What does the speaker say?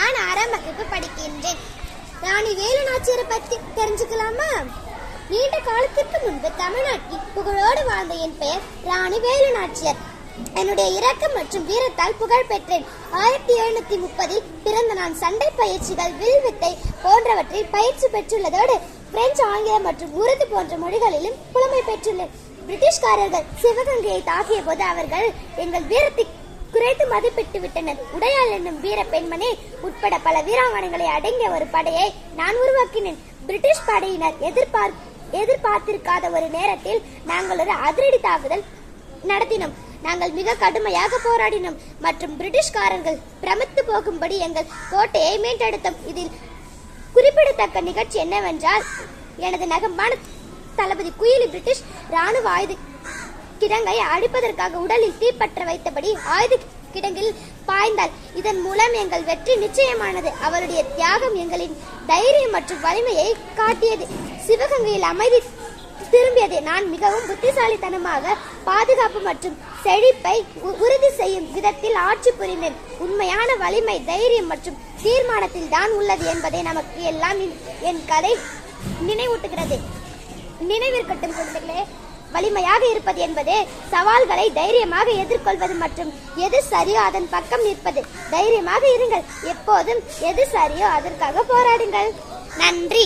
நான் 6ஆம் வகுப்பு படிக்கின்றேன். ராணி வேலு நாச்சியாரை பத்தி தெரிஞ்சுக்கலாமா? நீண்ட காலத்திற்கு முன்பு தமிழ்நாட்டில் புகழோடு வாழ்ந்த என் பெயர் ராணி வேலு நாச்சியார். என்னுடைய இரக்கம் மற்றும் வீரத்தால் புகழ் பெற்றேன். 1730 பிறந்த நான் சண்டை பயிற்சிகள், வில்வித்தை போன்றவற்றில் பயிற்சி பெற்றுள்ளதோடு பிரெஞ்சு, ஆங்கிலம் மற்றும் உருது போன்ற மொழிகளிலும் புலமை பெற்றுள்ளேன். பிரிட்டிஷ்காரர்கள் சிவகங்கையை தாக்கிய போது அவர்கள் எங்கள் வீரத்தை குறைத்து மதிப்பிட்டு விட்டனர். உடையாள் என்னும் வீர பெண்மணி உட்பட பல வீராங்கனைகளை அடங்கிய ஒரு படையை நான் உருவாக்கினேன். பிரிட்டிஷ் படையினர் எதிர்பார்த்திருக்காத ஒரு நேரத்தில் நாங்கள் ஒரு அதிரடி தாக்குதல் நடத்தினோம். நாங்கள் மிக கடுமையாக போராடினோம் மற்றும் பிரிட்டிஷ்காரர்கள் பிரமித்து போகும்படி எங்கள் கோட்டையை மீட்டெடுத்தோம். இதில் குறிப்பிடத்தக்க நிகழ்ச்சி என்னவென்றால், எனது நகம்பான தளபதி குயிலி பிரிட்டிஷ் ராணுவ ஆயுத கிடங்கை அடிப்பதற்காக உடலில் தீப்பற்ற வைத்தபடி ஆயுத கிடங்கில் பாய்ந்தாள். இதன் மூலம் எங்கள் வெற்றி நிச்சயமானது. அவருடைய தியாகம் எங்களின் தைரியம் மற்றும் வலிமையை காட்டியது. சிவகங்கையில் அமைதி திரும்பியது. நான் மிகவும் புத்திசாலித்தனமாக பாதுகாப்பு மற்றும் செழிப்பை உறுதி செய்யும் விதத்தில் ஆட்சி புரிந்தேன். உண்மையான வலிமை தைரியம் மற்றும் தீர்மானத்தில் தான் உள்ளது என்பதை நமக்கு எல்லாம் என் கதை நினைவூட்டுகிறது. நினைவிற்கட்டும் குழந்தைகளே, வலிமையாக இருப்பது என்பது சவால்களை தைரியமாக எதிர்கொள்வது மற்றும் எது சரியோ அதன் பக்கம் நிற்பது. தைரியமாக இருங்கள். எப்போதும் எது சரியோ அதற்காக போராடுங்கள். நன்றி.